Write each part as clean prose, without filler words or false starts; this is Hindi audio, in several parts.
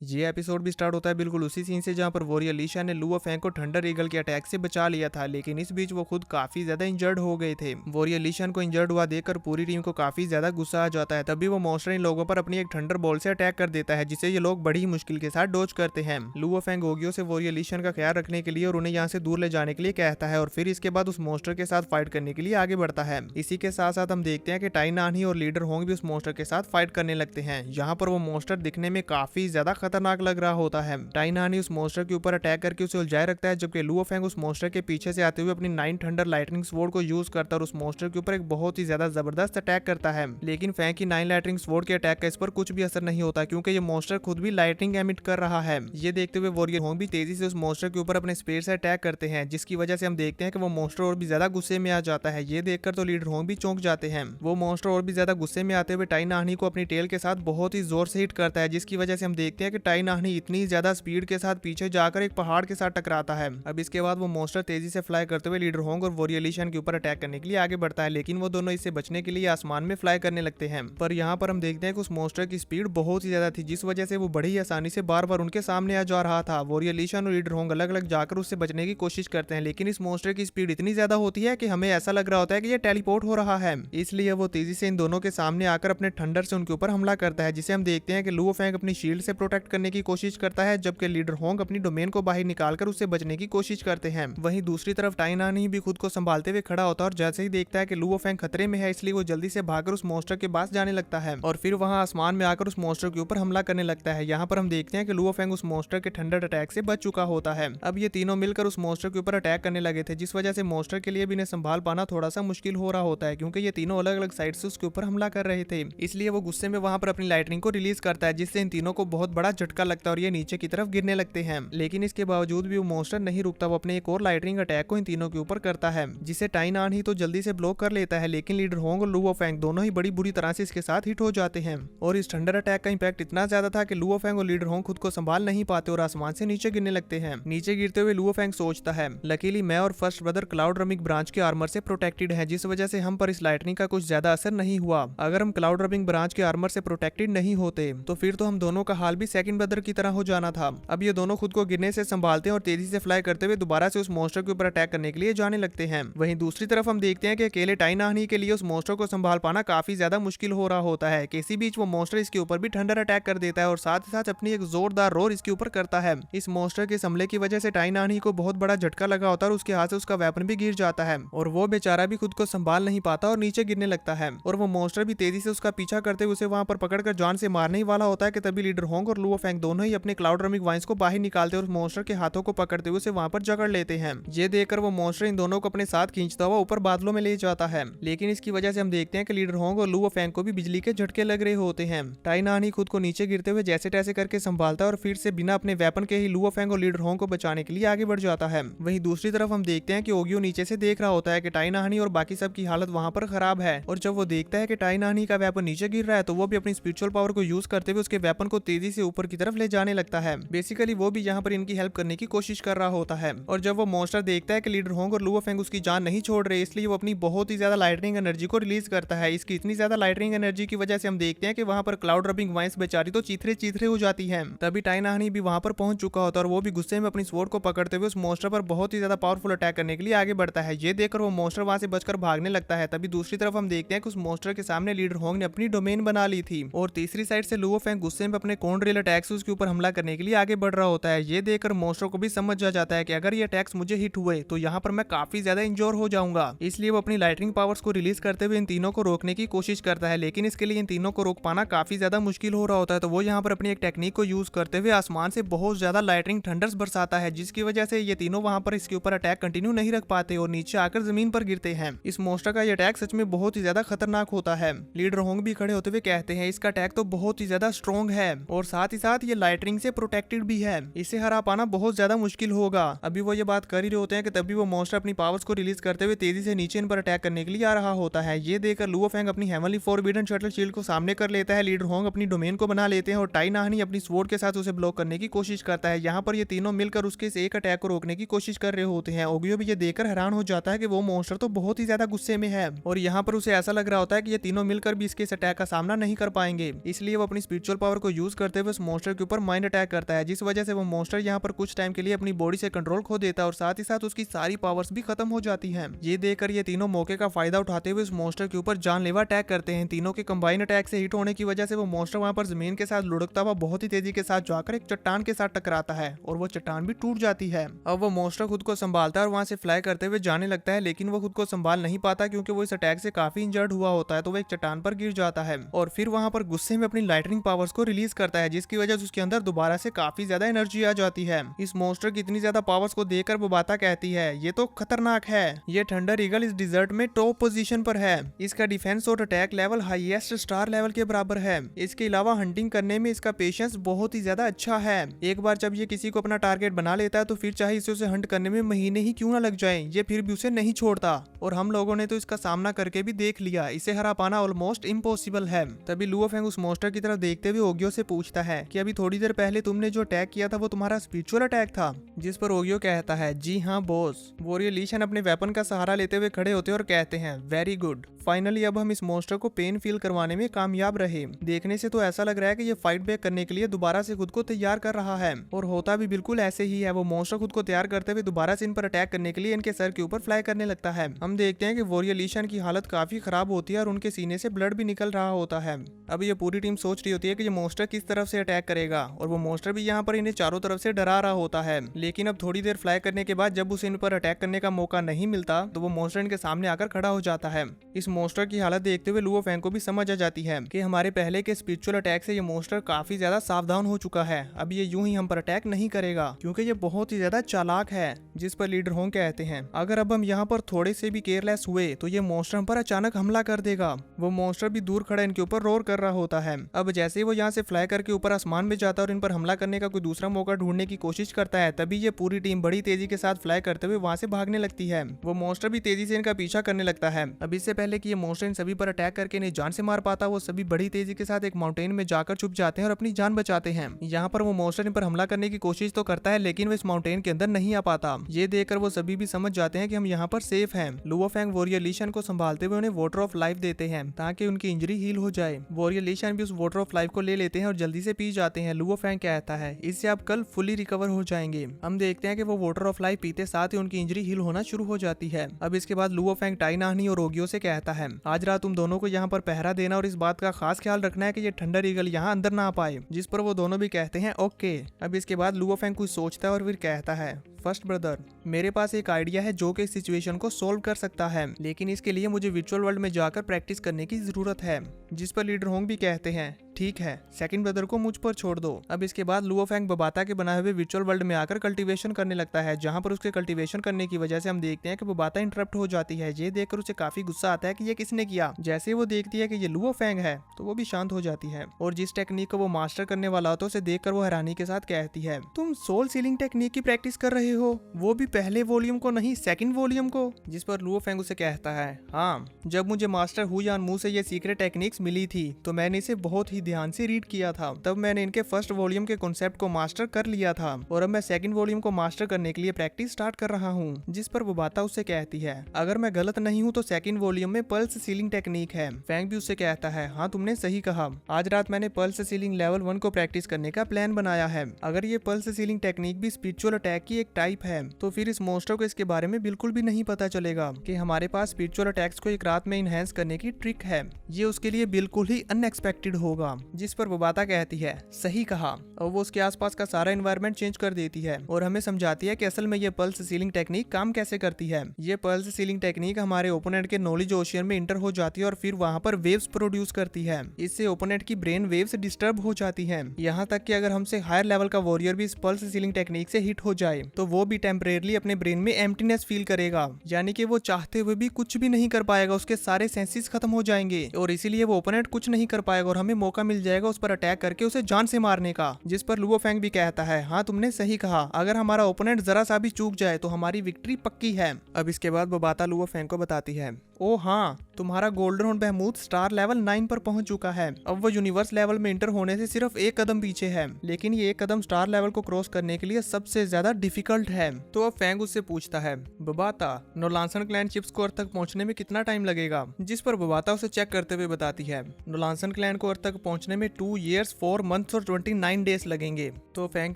ये एपिसोड भी स्टार्ट होता है बिल्कुल उसी सीन से जहां पर वॉरियर लीशा ने लुओ फैंग को थंडर ईगल के अटैक से बचा लिया था, लेकिन इस बीच वो खुद काफी ज्यादा इंजर्ड हो गए थे। वॉरियर लीशन को इंजर्ड हुआ देखकर पूरी टीम को काफी ज्यादा गुस्सा आ जाता है। तभी वो मॉन्स्टर इन लोगों पर अपनी एक थंडर बॉल से अटैक कर देता है, जिसे ये लोग बड़ी मुश्किल के साथ डोज करते हैं। लुओ फैंग ओगियो से वॉरियर लीशन का ख्याल रखने के लिए और उन्हें यहाँ से दूर ले जाने के लिए कहता है, और फिर इसके बाद उस मॉन्स्टर के साथ फाइट करने के लिए आगे बढ़ता है। इसी के साथ साथ हम देखते हैं कि टाई नानी और लीडर होंग भी उस मॉन्स्टर के साथ फाइट करने लगते हैं। यहाँ पर वो मॉन्स्टर दिखने में काफी ज्यादा खतरनाक लग रहा होता है। टाई नानी उस मॉन्स्टर के ऊपर अटैक करके उसे उलझाए रखता है, जबकि लुओ फैंग उस मॉन्स्टर के पीछे से आते हुए अपनी 9 थंडर लाइटनिंग स्वॉर्ड को यूज करता है और उस मॉन्स्टर के ऊपर एक बहुत ही ज्यादा जबरदस्त अटैक करता है। लेकिन फैंग की 9 लाइटनिंग स्वॉर्ड के अटैक का इस पर कुछ भी असर नहीं होता, क्योंकि ये मॉन्स्टर खुद भी लाइटनिंग एमिट कर रहा है। ये देखते हुए वॉरियर होंग भी तेजी से उस मॉन्स्टर के ऊपर अपने स्पीड से अटैक करते हैं, जिसकी वजह से हम देखते हैं कि वो मॉन्स्टर और भी ज्यादा गुस्से में आ जाता है। ये देखकर तो लीडर होंग भी चौंक जाते हैं। वो मॉन्स्टर और भी ज्यादा गुस्से में आते हुए टाई नानी को अपनी टेल के साथ बहुत ही जोर से हिट करता है, जिसकी वजह से हम देखते हैं कि टाई नानी इतनी ज्यादा स्पीड के साथ पीछे जाकर एक पहाड़ के साथ टकराता है। अब इसके बाद वो मॉन्स्टर तेजी से फ्लाई करते हुए लीडर होंग और वॉरियर लीशन के ऊपर अटैक करने के लिए आगे बढ़ता है, लेकिन वो दोनों इससे बचने के लिए आसमान में फ्लाई करने लगते हैं। पर यहाँ पर हम देखते हैं कि उस मॉन्स्टर की स्पीड बहुत ही ज्यादा थी, जिस वजह से वो बड़ी आसानी से बार बार उनके सामने आ जा रहा था। वॉरियर लीशन और लीडर होंग अलग अलग जाकर उससे बचने की कोशिश करते हैं, लेकिन इस मॉन्स्टर की स्पीड इतनी ज्यादा होती है कि हमें ऐसा लग रहा होता है कि ये टेलीपोर्ट हो रहा है। इसलिए वो तेजी से इन दोनों के सामने आकर अपने थंडर से उनके ऊपर हमला करता है, जिसे हम देखते हैं कि लुओ फैंग अपनी शील्ड से प्रोटेक्ट करने की कोशिश करता है, जबकि लीडर होंग अपनी डोमेन को बाहर निकालकर उससे बचने की कोशिश करते हैं। वहीं दूसरी तरफ टाई नानी भी खुद को संभालते हुए खड़ा होता है और जैसे ही देखता है कि लुओ फैंग खतरे में है, इसलिए वो जल्दी से भागकर उस मॉन्स्टर के पास जाने लगता है और फिर वहां आसमान में आकर उस मॉन्स्टर के ऊपर हमला करने लगता है। यहाँ पर हम देखते हैं कि लुओ फैंग उस मॉन्स्टर के थंडर अटैक से बच चुका होता है। अब ये तीनों मिलकर उस मॉन्स्टर के ऊपर अटैक करने लगे थे, जिस वजह से मॉन्स्टर के लिए भी इन्हें संभाल पाना थोड़ा सा मुश्किल हो रहा होता है, क्योंकि ये तीनों अलग अलग साइड से उसके ऊपर हमला कर रहे थे। इसलिए वो गुस्से में वहां पर अपनी लाइटनिंग को रिलीज करता है, जिससे इन तीनों को बहुत बड़ा झटका लगता है और ये नीचे की तरफ गिरने लगते हैं। लेकिन इसके बावजूद भी वो मॉन्स्टर नहीं रुकता, वो अपने एक और लाइटनिंग अटैक को इन तीनों के ऊपर करता है, जिसे टाई नान ही तो जल्दी से ब्लॉक कर लेता है, लेकिन लीडर होंग और लुओ फैंग दोनों ही बड़ी बुरी तरह से इसके साथ हिट हो जाते हैं। और इस थंडर अटैक का इंपैक्ट इतना ज्यादा था कि लुओ फैंग और लीडर होंग खुद को संभाल नहीं पाते और आसमान से नीचे गिरने लगते हैं। नीचे गिरते हुए लुओ फैंग सोचता है, लकीली मैं और first brother cloud ramming branch के आर्मर से प्रोटेक्टेड है, जिस वजह से हम पर इस लाइटनिंग का कुछ ज्यादा असर नहीं हुआ। अगर हम क्लाउड रमिंग ब्रांच के आर्मर से प्रोटेक्टेड नहीं होते तो फिर तो हम दोनों का हाल भी सेकंड ब्रदर की तरह हो जाना था। अब ये दोनों खुद को गिरने से संभालते हैं और तेजी से फ्लाई करते हुए दोबारा से उस मॉन्स्टर के ऊपर अटैक करने के लिए जाने लगते हैं। वहीं दूसरी तरफ हम देखते हैं कि अकेले टाई नानी के लिए उस मॉन्स्टर को संभाल पाना काफी ज्यादा मुश्किल हो रहा होता है। किसी बीच वो मॉन्स्टर इसके ऊपर भी थंडर अटैक कर देता है और साथ ही साथ अपनी एक जोरदार रोर इसके ऊपर करता है। इस मॉन्स्टर के हमले की वजह से टाई नानी को बहुत बड़ा झटका लगा होता है और उसके हाथ से उसका वेपन भी गिर जाता है और वो बेचारा भी खुद को संभाल नहीं पाता और नीचे गिरने लगता है। और वो मॉन्स्टर भी तेजी से उसका पीछा करते हुए उसे वहां पर पकड़कर जान से मारने ही वाला होता है कि तभी लीडर होंग और लुओ फैंग दोनों ही अपने क्लाउड रमिंग वाइंस को बाहर निकालते और मॉन्स्टर के हाथों को पकड़ते हुए उसे वहां पर जकड़ लेते हैं। ये देखकर वो मॉन्स्टर इन दोनों को अपने साथ खींचता हुआ ऊपर बादलों में ले जाता है, लेकिन इसकी वजह से हम देखते हैं कि लीडर होंग और लुओ फैंग को भी बिजली के झटके लग रहे होते हैं। टाई नानी खुद को नीचे गिरते हुए जैसे तैसे करके संभालता है और फिर से बिना अपने वेपन के ही लुओ फैंग और लीडर होंग को बचाने के लिए आगे बढ़ जाता है। वहीं दूसरी तरफ हम देखते हैं कि ओगियो नीचे से देख रहा होता है कि टाई नानी और बाकी सब की हालत वहां पर खराब है, और जब वो देखता है कि टाई नानी का वेपन नीचे गिर रहा है तो वो भी अपनी स्पिरिचुअल पावर को यूज करते हुए उसके वेपन को तेजी से ऊपर की तरफ ले जाने लगता है। बेसिकली वो भी यहाँ पर इनकी हेल्प करने की कोशिश कर रहा होता है। और जब वो मॉन्स्टर देखता है कि लीडर होंग और लुओ फैंग उसकी जान नहीं छोड़ रहे, इसलिए वो अपनी बहुत ही ज्यादा लाइटनिंग एनर्जी को रिलीज करता है। इसकी इतनी ज्यादा लाइटनिंग एनर्जी की वजह से हम देखते हैं कि वहां पर क्लाउड रबिंग वाइंस बेचारी तो चीथरे चीथरे हो जाती है। तभी टाई नानी भी वहां पर पहुंच चुका होता है और वो भी गुस्से में अपनी स्वॉर्ड को पकड़ते हुए उस मॉन्स्टर पर बहुत ही ज्यादा पावरफुल अटैक करने के लिए आगे बढ़ता है। ये देखकर वो मॉन्स्टर वहां से बचकर भागने लगता है। तभी दूसरी तरफ हम देखते हैं कि उस मॉन्स्टर के सामने लीडर होंग ने अपनी डोमेन बना ली थी और तीसरी साइड से लुओ फैंग गुस्से में अपने कॉर्न ड्रिल अटैक से उसके ऊपर हमला करने के लिए आगे बढ़ रहा होता है। ये देखकर मॉन्स्टर को भी समझ आ जाता है कि अगर ये अटैक्स मुझे हिट हुए तो यहाँ पर मैं काफी ज्यादा इंजोर हो जाऊंगा, इसलिए वो अपनी लाइटनिंग पावर्स को रिलीज करते हुए इन तीनों को रोकने की कोशिश करता है, लेकिन इसके लिए इन तीनों को रोक पाना काफी ज्यादा मुश्किल हो रहा होता है। तो वो यहाँ पर अपनी एक टेक्निक को यूज करते हुए आसमान से बहुत ज्यादा लाइटनिंग थंडर्स बरसाता है, जिसकी वजह से ये तीनों वहां पर इसके ऊपर अटैक कंटिन्यू नहीं रख पाते और नीचे आकर जमीन पर गिरते हैं। इस मॉन्स्टर का ये अटैक सच में बहुत ही ज्यादा खतरनाक होता है। लीडर होंग भी खड़े होते हुए कहते हैं इसका अटैक तो बहुत ही ज्यादा स्ट्रॉन्ग है और साथ ही साथ ये लाइटनिंग से प्रोटेक्टेड भी है, इसे हरा पाना बहुत ज्यादा मुश्किल होगा। अभी वो ये बात कर ही रहे होते हैं कि तभी वो मॉन्स्टर अपनी पावर्स को रिलीज करते हुए तेजी से नीचे इन पर अटैक करने के लिए आ रहा होता है। ये देखकर लुओ फैंग अपनी हेवनली फॉरबिडन शटल शील्ड को सामने कर लेता है। लीडर होंग अपनी डोमेन को बना लेते हैं और टाई नानी अपनी स्वॉर्ड के साथ उसे ब्लॉक करने की कोशिश करता है। यहाँ पर ये तीनों मिलकर उसके इस एक अटैक को रोकने की कोशिश कर रहे होते हैं। ओगियो भी ये देखकर हैरान हो जाता है कि वो मॉन्स्टर तो बहुत ही ज्यादा गुस्से में है और यहाँ पर उसे ऐसा लग रहा होता है कि ये तीनों मिलकर भी इसके इस अटैक का सामना नहीं कर पाएंगे, इसलिए वो अपनी स्पिरिचुअल पावर को यूज करते हुए उस मॉन्स्टर के ऊपर माइंड अटैक करता है, जिस वजह से वो मॉन्स्टर यहाँ पर कुछ टाइम के लिए अपनी बॉडी से कंट्रोल खो देता है और साथ ही साथ उसकी सारी पावर्स भी खत्म हो जाती है। ये देखकर ये तीनों मौके का फायदा उठाते हुए उस मॉन्स्टर के ऊपर जानलेवा अटैक करते हैं। तीनों के कंबाइन अटैक से हिट होने की वजह से वो मॉन्स्टर वहाँ पर जमीन के साथ लुढ़कता हुआ बहुत ही तेजी के साथ जाकर एक चट्टान के साथ टकराता है और वो चट्टान भी टूट जाती है। अब वो मॉन्स्टर खुद को संभालता है और वहाँ से फ्लाई करते हुए जाने लगता है, लेकिन वो खुद को संभाल नहीं पाता क्योंकि वो इस अटैक से काफी इंजर्ड हुआ होता है। तो वो एक चट्टान पर गिर जाता है और फिर वहाँ पर गुस्से में अपनी लाइटनिंग पावर्स को रिलीज करता है, जिसकी वजह से उसके अंदर दोबारा से काफी ज्यादा एनर्जी आ जाती है। इस मॉन्स्टर की इतनी ज्यादा पावर्स को देखकर बोबाता कहती है, ये तो खतरनाक है। ये थंडर ईगल इस डिजर्ट में टॉप पोजीशन पर है। इसका डिफेंस और attack level highest star level के बराबर है। इसके अलावा हंटिंग करने में इसका पेशेंस बहुत ही ज्यादा अच्छा है। एक बार जब ये किसी को अपना टारगेट बना लेता है तो फिर चाहे इसे उसे हंट करने में महीने ही क्यों ना लग जाए, ये फिर भी उसे नहीं छोड़ता। और हम लोगों ने तो इसका सामना करके भी देख लिया, इसे हरा पाना ऑलमोस्ट इम्पॉसिबल है। तभी लुओ फेंग उस मॉन्स्टर की तरफ देखते हुए ओगियो से पूछता है कि अभी थोड़ी देर पहले तुमने जो अटैक किया था वो तुम्हारा स्पिरिचुअल अटैक था। जिस पर ओगियो कहता है, जी हाँ बॉस। वॉरियर ली शैन अपने वेपन का सहारा लेते हुए खड़े होते और कहते हैं, वेरी गुड, फाइनली अब हम इस मॉन्स्टर को पेन फील करवाने में कामयाब रहे। देखने से तो ऐसा लग रहा है कि ये फाइट बैक करने के लिए दोबारा से खुद को तैयार कर रहा है और होता भी बिल्कुल ऐसे ही है। वो मॉन्स्टर खुद को तैयार करते हुए दोबारा से इन पर अटैक करने के लिए इनके सर के ऊपर फ्लाई करने लगता है। हम देखते हैं कि वॉरियर ली शैन की हालत काफी खराब होती है और उनके सीने से ब्लड भी निकल रहा होता है। अब ये पूरी टीम सोच रही होती है कि ये मॉन्स्टर किस तरफ से अटैक करेगा और वो मॉन्स्टर भी यहाँ पर इन्हें चारों तरफ से डरा रहा होता है। लेकिन अब थोड़ी देर फ्लाई करने के बाद जब उसे इन पर अटैक करने का मौका नहीं मिलता तो वो मॉन्स्टर इनके सामने आकर खड़ा हो जाता है। इस मॉन्स्टर की हालत देखते हुए लुओ फेंग को भी समझ आ जाती है कि हमारे पहले के स्पिरिचुअल अटैक से ये मॉन्स्टर काफी ज्यादा सावधान हो चुका है। अब ये यूं ही हम पर अटैक नहीं करेगा क्योंकि ये बहुत ही ज्यादा चालाक है। जिस पर लीडर होंग कहते हैं, अगर अब हम यहाँ पर थोड़े से भी केयरलेस हुए तो ये मॉन्स्टर हम पर अचानक हमला कर देगा। वो मॉन्स्टर भी दूर खड़ा इनके ऊपर रोर कर रहा होता है। अब जैसे ही वो यहाँ से फ्लाई करके ऊपर आसमान में जाता है और इन पर हमला करने का कोई दूसरा मौका ढूंढने की कोशिश करता है, तभी ये पूरी टीम बड़ी तेजी के साथ फ्लाई करते हुए वहाँ से भागने लगती है। वो मॉन्स्टर भी तेजी से इनका पीछा करने लगता है। अब इससे पहले कि ये मॉन्स्टर इन सभी पर अटैक करके इन्हें जान से मार पाता, वो सभी बड़ी तेजी के साथ एक माउंटेन में जाकर छुप जाते हैं और अपनी जान बचाते हैं। यहाँ पर वो मॉन्स्टर इन पर हमला करने की कोशिश तो करता है लेकिन वो इस माउंटेन के अंदर नहीं आ पाता। ये देखकर वो सभी भी समझ जाते हैं कि हम यहाँ पर सेफ हैं। लुओ फेंग वॉरियर ली शैन को संभालते हुए उन्हें वाटर ऑफ लाइफ देते हैं ताकि उनकी इंजरी हील हो जाए। वॉरियर ली शैन भी उस वाटर ऑफ लाइफ को ले लेते हैं और जल्दी से पी जाते हैं। लुओ फेंग कहता है, इससे आप कल फुली रिकवर हो जाएंगे। हम देखते हैं कि वो वाटर ऑफ लाइफ पीते साथ ही उनकी इंजरी हील होना शुरू हो जाती है। अब इसके बाद लुओ फेंग टाई नाहनी और ओगियो से कहता है, आज रात तुम दोनों को यहाँ पर पहरा देना और इस बात का खास ख्याल रखना है कि ये थंडर ईगल यहाँ अंदर ना आ पाए। जिस पर वो दोनों भी कहते हैं ओके। अब इसके बाद लुओ फेंग कुछ सोचता है और फिर कहता है, फर्स्ट ब्रदर, मेरे पास एक आइडिया है जो कि इस सिचुएशन को सोल्व कर सकता है, लेकिन इसके लिए मुझे विजुअल वर्ल्ड में जाकर प्रैक्टिस करने की जरूरत है। जिस पर लीडर होंग भी कहते हैं, ठीक है, सेकंड ब्रदर को मुझ पर छोड़ दो। अब इसके बाद लुओ फेंग बबाता के बनाए हुए विजुअल वर्ल्ड में आकर कल्टीवेशन करने लगता है, जहां पर उसके कल्टीवेशन करने की वजह से हम देखते हैं कि बबाता इंटरप्ट हो जाती है। ये देखकर उसे काफी गुस्सा आता है कि ये किसने किया। जैसे वो देखती है कि ये लुओ फेंग है तो वो भी शांत हो जाती है और जिस टेक्निक को वो मास्टर करने वाला होता है उसे देखकर वो हैरानी के साथ कहती है, तुम सोल सीलिंग टेक्निक की प्रैक्टिस कर रहे हो, वो भी पहले वॉल्यूम को नहीं सेकंड वॉल्यूम को। जिस पर लुओ फेंग उसे कहता है, हाँ, जब मुझे मास्टर हु यान मू से ये सीक्रेट टेक्निक्स मिली थी तो मैंने इसे बहुत ही ध्यान से रीड किया था। तब मैंने इनके फर्स्ट वॉल्यूम के कॉन्सेप्ट को मास्टर कर लिया था और अब मैं सेकंड वॉल्यूम को मास्टर करने के लिए प्रैक्टिस स्टार्ट कर रहा हूँ। जिस पर वो बाता उससे कहती है, अगर मैं गलत नहीं हूँ तो सेकंड वॉल्यूम में पल्स सीलिंग टेक्निक है। फेंग भी उससे कहता है, हाँ तुमने सही कहा, आज रात मैंने पल्स सीलिंग लेवल 1 को प्रैक्टिस करने का प्लान बनाया है। अगर ये पल्स सीलिंग टेक्निक भी स्पिरिचुअल अटैक की एक टाइप है तो फिर इस मॉन्स्टर को इसके बारे में बिल्कुल भी नहीं पता चलेगा कि हमारे पास स्पिरिचुअल अटैक्स को एक रात में इनहेंस करने की ट्रिक है। ये उसके लिए बिल्कुल ही अनएक्सपेक्टेड होगा। जिस पर वो बाता कहती है, सही कहा, और वो उसके आसपास का सारा एनवायरनमेंट चेंज कर देती है और हमें समझाती है कि असल में ये पल्स सीलिंग टेक्निक काम कैसे करती है। ये पल्स सीलिंग टेक्निक हमारे ओपोनेंट के नॉलेज ओशियन में इंटर हो जाती है और फिर वहाँ पर वेव्स प्रोड्यूस करती है। इससे ओपोनेंट की ब्रेन वेव्स डिस्टर्ब हो जाती है। यहाँ तक कि अगर हमसे हायर लेवल का वॉरियर भी इस पल्स सीलिंग टेक्निक से हिट हो जाए तो वो भी टेम्परेरली अपने ब्रेन में एम्प्टीनेस फील करेगा, यानी कि वो चाहते हुए भी कुछ भी नहीं कर पाएगा, उसके सारे सेंसेस खत्म हो जाएंगे और इसीलिए वो ओपोनेंट कुछ नहीं कर पाएगा और हमें मौका मिल जाएगा उस पर अटैक करके उसे जान से मारने का। जिस पर लुओ फेंग भी कहता है, हाँ तुमने सही कहा, अगर हमारा ओपोनेंट जरा सा भी चूक जाए तो हमारी विक्ट्री पक्की है। अब इसके बाद वो बाता लुओ फेंग को बताती है, ओ हाँ, तुम्हारा गोल्डन हॉर्न बहमूथ स्टार लेवल 9 पर पहुंच चुका है। अब वो यूनिवर्स लेवल में इंटर होने से सिर्फ एक कदम पीछे है, लेकिन ये एक कदम स्टार लेवल को क्रॉस करने के लिए सबसे ज्यादा डिफिकल्ट है। तो अब फैंग उससे पूछता है, बबाता, नोलांसन क्लैन चिप्स को अर्थ तक पहुंचने में कितना टाइम लगेगा? जिस पर बबाता उसे चेक करते हुए बताती है, नोलांसन क्लैन को अर्थ तक पहुंचने में 2 years 4 months और 29 days लगेंगे। तो फैंग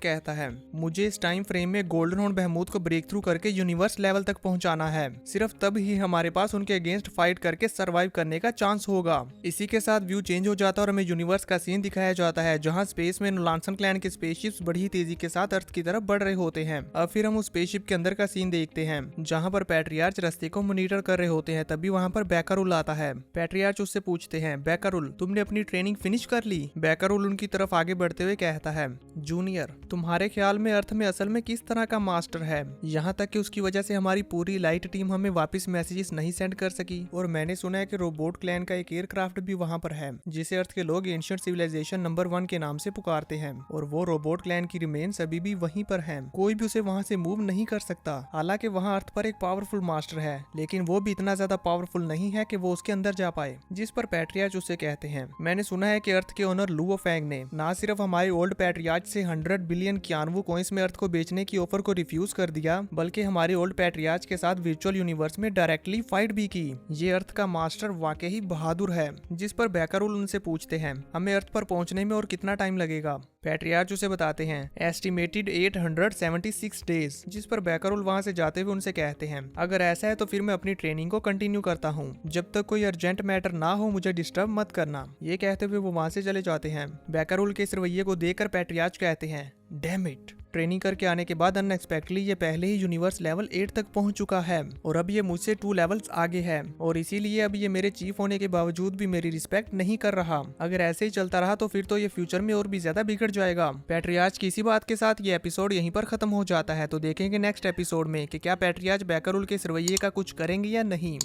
कहता है, मुझे इस टाइम फ्रेम में गोल्डन हॉर्न बहमूथ को ब्रेक थ्रू करके यूनिवर्स लेवल तक पहुंचाना है। सिर्फ तब ही हमारे पास उनके अगेंस्ट फाइट करके सरवाइव करने का चांस होगा। इसी के साथ व्यू चेंज हो जाता है और हमें यूनिवर्स का सीन दिखाया जाता है, जहां स्पेस में नोलांसन क्लैन के स्पेसशिप्स बड़ी तेजी के साथ अर्थ की तरफ बढ़ रहे होते हैं। अब फिर हम उस स्पेसशिप के अंदर का सीन देखते हैं, जहां पर पैट्रियार्च रास्ते को मॉनिटर कर रहे होते हैं। तभी वहां पर बैकरुल आता है। पैट्रियार्च उससे पूछते हैं, बैकरुल, तुमने अपनी ट्रेनिंग फिनिश कर ली? बैकरुल उनकी तरफ आगे बढ़ते हुए कहता है, जूनियर, तुम्हारे ख्याल में अर्थ में असल में किस तरह का मास्टर है? यहाँ तक कि उसकी वजह से हमारी पूरी लाइट टीम हमें वापस मैसेजेस नहीं सेंड कर सकी। और मैंने सुना है कि रोबोट क्लैन का एक एयरक्राफ्ट भी वहाँ पर है, जिसे अर्थ के लोग एंशिएंट सिविलाइजेशन नंबर 1 के नाम से पुकारते हैं। और वो रोबोट क्लैन की रिमेन्स अभी भी वहीं पर हैं। कोई भी उसे वहाँ से मूव नहीं कर सकता। हालांकि वहाँ अर्थ पर एक पावरफुल मास्टर है, लेकिन वो भी इतना ज्यादा पावरफुल नहीं है कि वो उसके अंदर जा पाए। जिस पर पैट्रियार्च उससे कहते हैं, मैंने सुना है कि अर्थ के ओनर लुओ फैंग ने ना सिर्फ हमारे ओल्ड पैट्रियार्च से 100 बिलियन कियानवू कॉइंस में अर्थ को बेचने की ऑफर को रिफ्यूज कर दिया, बल्कि हमारे ओल्ड पैट्रियार्च के साथ वर्चुअल यूनिवर्स में डायरेक्टली फाइट भी की। ये अर्थ का मास्टर वाकई बहादुर है। जिस पर बैकरुल उनसे पूछते हैं, हमें अर्थ पर पहुंचने में और कितना टाइम लगेगा? पैट्रियार्च उसे बताते हैं, एस्टिमेटेड 876 डेज। जिस पर बैकरुल वहां से जाते हुए उनसे कहते हैं, अगर ऐसा है तो फिर मैं अपनी ट्रेनिंग को कंटिन्यू करता हूँ। जब तक कोई अर्जेंट मैटर ना हो मुझे डिस्टर्ब मत करना। ये कहते हुए वो वहां से चले जाते हैं। बैकरुल के इस रवैये को देखकर पैट्रियार्च कहते हैं, डैम इट, ट्रेनिंग करके आने के बाद अनएक्सपेक्टली ये पहले ही यूनिवर्स लेवल 8 तक पहुंच चुका है और अब ये मुझसे 2 लेवल्स आगे है और इसीलिए अब ये मेरे चीफ होने के बावजूद भी मेरी रिस्पेक्ट नहीं कर रहा। अगर ऐसे ही चलता रहा तो फिर तो ये फ्यूचर में और भी ज्यादा बिगड़ जाएगा। पैट्रियार्च की इसी बात के साथ ये एपिसोड यहीं पर खत्म हो जाता है। तो देखेंगे नेक्स्ट एपिसोड में कि क्या पैट्रियार्च बैकरुल के इस रवैये का कुछ करेंगे या नहीं।